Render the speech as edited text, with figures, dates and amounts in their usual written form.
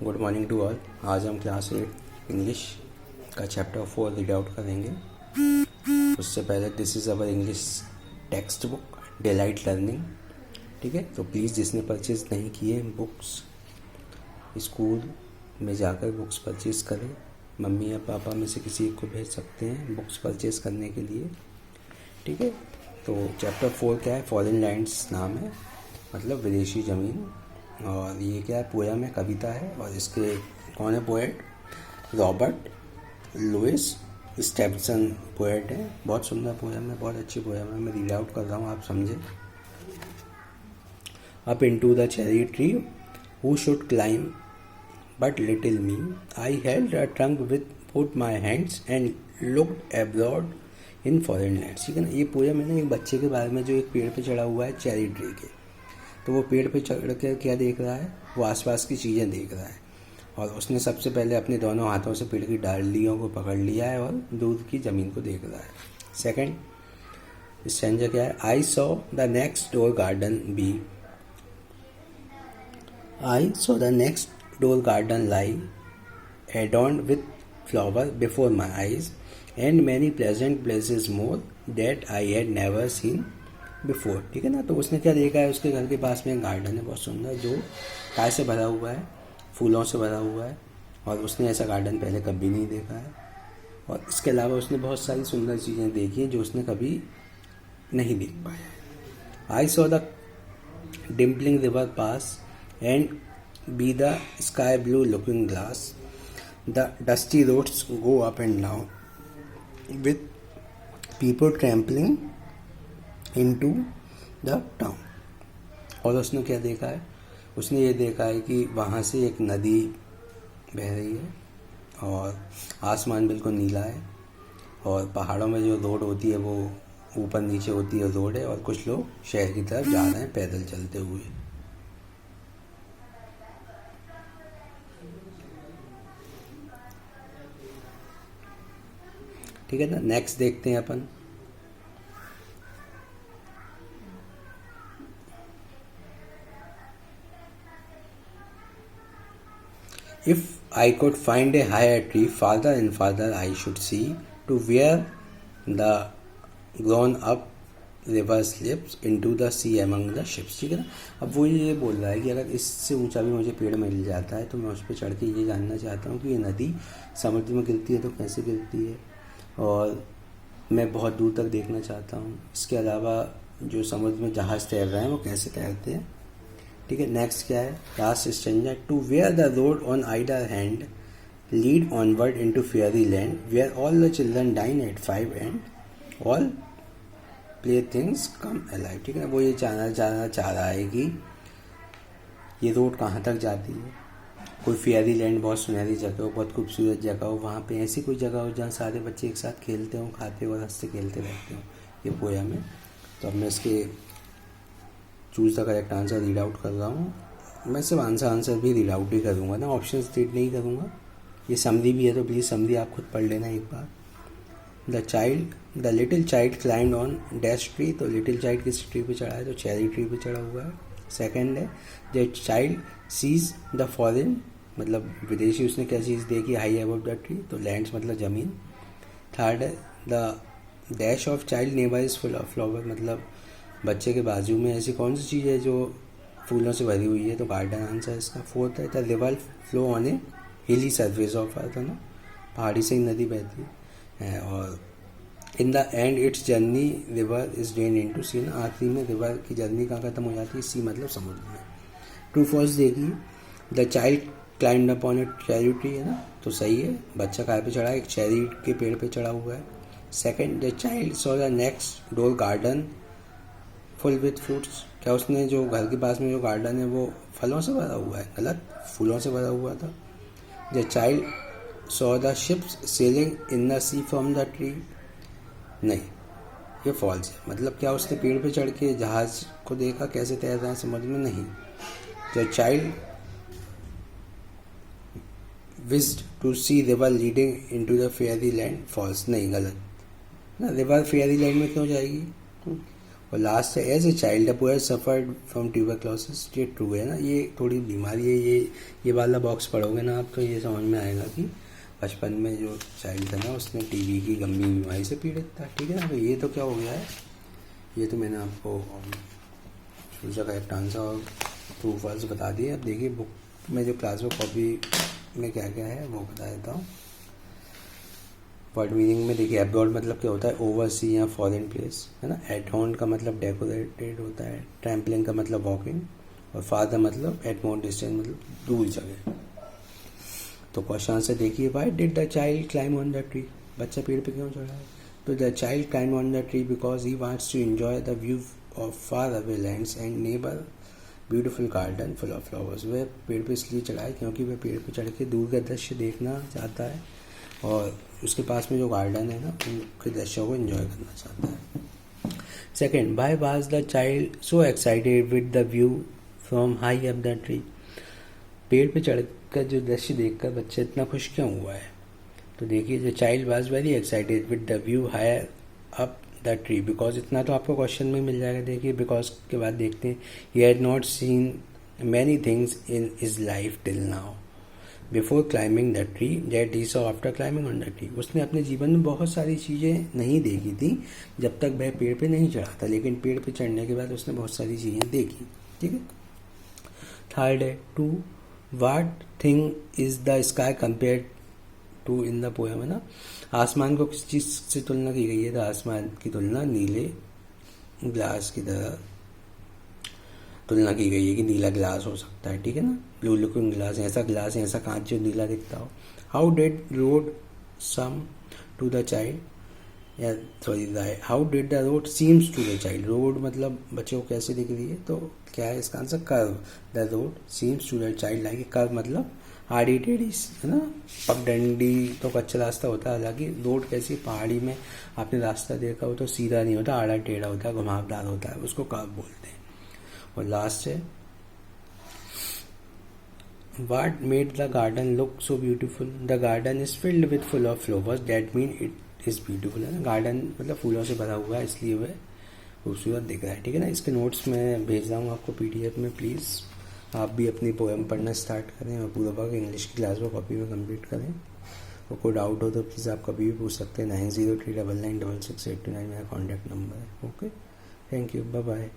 Good morning to all. आज हम class 8 English का चैप्टर 4 रीड आउट करेंगे। उससे पहले this is our English text book delight learning. ठीक है, तो प्लीज़ जिसने परचेज़ नहीं किए बुक्स, स्कूल में जाकर बुक्स परचेज़ करें। मम्मी या पापा में से किसी एक को भेज सकते हैं बुक्स परचेज़ करने के लिए। ठीक है, तो चैप्टर 4 क्या है? फॉरेन लैंड्स नाम है, मतलब विदेशी ज़मीन। और ये क्या है? पोयम है, कविता है। और इसके कौन है पोएट? रॉबर्ट लुइस स्टेवेंसन पोएट है। बहुत सुंदर पोयम है, बहुत अच्छी पोयम है। मैं रीड आउट कर रहा हूँ, आप समझें। Up into the cherry tree who should climb but little me, I held a trunk with both my hands and looked abroad in foreign lands. ठीक है ना, ये पोयम है ना एक बच्चे के बारे में जो एक पेड़ पे चढ़ा हुआ है, चेरी ट्री के। तो वो पेड़ पे चढ़ कर क्या देख रहा है? वो आसपास की चीज़ें देख रहा है। और उसने सबसे पहले अपने दोनों हाथों से पेड़ की डालियों को पकड़ लिया है और दूर की ज़मीन को देख रहा है। सेकंड स्टैंजा क्या है? I saw the next door garden be, I saw the next door garden lie adorned with flower before my eyes and many pleasant places more that I had never seen before। ठीक है ना, तो उसने क्या देखा है? उसके घर के पास में एक गार्डन है बहुत सुंदर, जो काय से भरा हुआ है, फूलों से भरा हुआ है। और उसने ऐसा गार्डन पहले कभी नहीं देखा है। और इसके अलावा उसने बहुत सारी सुंदर चीज़ें देखी हैं जो उसने कभी नहीं देख पाया। आई saw the dimpling river pass and be the sky blue looking glass, the dusty roads go up and down with people trampling into the town। और उसने क्या देखा है? उसने ये देखा है कि वहाँ से एक नदी बह रही है और आसमान बिल्कुल नीला है। और पहाड़ों में जो रोड होती है वो ऊपर नीचे होती है रोड है। और कुछ लोग शहर की तरफ जा रहे हैं पैदल चलते हुए। ठीक है ना, नेक्स्ट देखते हैं अपन। If I could find a higher tree farther and farther I should see to where the grown up river slips into the sea among the ships. ठीक है ना, अब वो ये बोल रहा है कि अगर इससे ऊंचा भी मुझे पेड़ मिल जाता है तो मैं उस पर चढ़ के ये जानना चाहता हूँ कि ये नदी समुद्र में गिरती है तो कैसे गिरती है, और मैं बहुत दूर तक देखना चाहता हूँ। इसके अलावा जो समुद्र में जहाज़ तैर रहे हैं वो कैसे तैरते हैं। ठीक है, नेक्स्ट क्या है? Last stanza, to where the road on either hand lead onward into fairy land where all the children dine at 5 and all play things come alive. ठीक है ना, वो ये जानना चाह रहा है कि ये रोड कहाँ तक जाती है। कोई फेयरी लैंड, बहुत सुनहरी जगह हो, बहुत खूबसूरत जगह हो, वहाँ पे ऐसी कोई जगह हो जहाँ सारे बच्चे एक साथ खेलते हों, खाते और हंसते खेलते रहते हों। ये पोयम है। तो अब मैं इसके choose the correct answer read out कर रहा हूँ। मैं सिर्फ आंसर भी रीड आउट ही करूँगा ना, ऑप्शन रीड नहीं करूँगा। ये समरी भी है तो प्लीज़ समरी आप खुद पढ़ लेना एक बार। The little child climbed on dash tree, तो लिटिल चाइल्ड किस ट्री पे चढ़ा है? तो चेरी ट्री पे चढ़ा हुआ है। सेकेंड है the child sees the foreign, मतलब विदेशी उसने क्या चीज़ देखी हाई अबव द ट्री, तो लैंड्स मतलब ज़मीन। थर्ड है the dash of child neighbour is full of flower, मतलब बच्चे के बाजू में ऐसी कौन सी चीज़ है जो फूलों से भरी हुई है, तो गार्डन आंसर इसका। फोर्थ है द रिवर फ्लो ऑन ए हिली सर्फेस ऑफ अर्थ, है ना, पहाड़ी से ही नदी बहती है। और in the end its journey river is drain into sea, ना, आखिरी में रिवर की जर्नी कहाँ खत्म हो जाती है? सी मतलब समुद्र में। ट्रू फॉल्स देखिए, the child climb upon A cherry tree, है ना, तो सही है। बच्चा काय पे चढ़ा है? एक चेरी के पेड़ पे चढ़ा हुआ है। Second, the child saw the next door garden full with fruits, क्या उसने जो घर के पास में जो गार्डन है वो फलों से भरा हुआ है? गलत, फूलों से भरा हुआ था। The child saw the ships sailing in the sea from the tree, नहीं, ये फॉल्स है। मतलब क्या उसने पेड़ पे चढ़ के जहाज को देखा कैसे तैर रहा है समुद्र में? नहीं। The child wished to see river leading into the fairy land, false, नहीं, गलत ना, रिवर फेयरी लैंड में क्यों जाएगी? और लास्ट है as a child the poet suffered from tuberculosis. ये ट्रू है ना, ये थोड़ी बीमारी है। ये वाला बॉक्स पढ़ोगे ना आप तो ये समझ में आएगा कि बचपन में जो चाइल्ड था ना उसने टीबी की गंभीर बीमारी से पीड़ित था। ठीक है ना, तो ये तो क्या हो गया है, ये तो मैंने आपको सोचा करेक्ट आंसर और ट्रू फॉल्स बता दिए। अब देखिए बुक में जो क्लास बुक कॉपी में क्या क्या है वो बता देता हूँ। वर्ड मीनिंग में देखिए एब्रॉड मतलब क्या होता है, ओवरसी या फॉरेन प्लेस, है ना। एट होम का मतलब डेकोरेटेड होता है। ट्रैम्पलिंग का मतलब वॉकिंग, और फादर मतलब एट मोर डिस्टेंस मतलब दूर जगह। तो क्वेश्चन आंसर देखिए, why did the child climb on the tree, बच्चा पेड़ पे क्यों चढ़ा है। तो the child climb on the tree because he wants to enjoy the view of far away lands and neighbour beautiful garden full of flowers. वह पेड़ पे इसलिए चढ़ा है क्योंकि वह पेड़ पे चढ़ के दूर का दृश्य देखना चाहता है और उसके पास में जो गार्डन है ना उनके दृश्यों को एंजॉय करना चाहता है। Second, why was the child so excited with the view from high up the tree, पेड़ पे चढ़कर जो दृश्य देखकर बच्चा इतना खुश क्यों हुआ है। तो देखिए the child was very excited with the view higher up the tree, because इतना तो आपको क्वेश्चन में मिल जाएगा। देखिए बिकॉज के बाद देखते हैं, he had not seen many things in his life till now before climbing the tree that he saw after climbing on the tree. उसने अपने जीवन में बहुत सारी चीज़ें नहीं देखी थी जब तक वह पेड़ पे नहीं चढ़ा था, लेकिन पेड़ पे चढ़ने के बाद उसने बहुत सारी चीज़ें देखी। ठीक है। थर्ड है, to what thing is the sky compare to in the poem, है ना। आसमान को किस चीज़ से तुलना की गई है, तो आसमान की तुलना नीले ग्लास की तरह तुलना की गई है कि नीला ग्लास हो सकता है। ठीक है ना, ब्लू लुकिंग ग्लास, ऐसा कांच जो नीला दिखता हो। How did road seem to the child, या sorry how did the road seems to the child, road मतलब बच्चे को कैसे दिख रही है, तो क्या है इसका answer curve. The road seems to the child like curve मतलब आड़ी टेढ़ी, है ना। पगडंडी तो कच्चा रास्ता होता है, हालांकि रोड कैसी पहाड़ी में आपने रास्ता देखा हो तो सीधा नहीं होता, आड़ा टेढ़ा होता है, घुमावदार होता है, उसको कर्व बोलते हैं। और लास्ट है, what made the garden look so beautiful, the garden is filled with full of flowers that mean it is beautiful, है ना। गार्डन मतलब फूलों से भरा हुआ है इसलिए वह खूबसूरत दिख रहा है। ठीक है ना, इसके नोट्स मैं भेज रहा हूँ आपको PDF में, प्लीज़ आप भी अपनी पोएम पढ़ना स्टार्ट करें और पूरा वर्क इंग्लिश की क्लास में कॉपी में कंप्लीट करें। और कोई डाउट हो तो प्लीज़ आप कभी भी पूछ सकते हैं। 9039966829 मेरा कॉन्टैक्ट नंबर है। Okay, thank you, bye bye.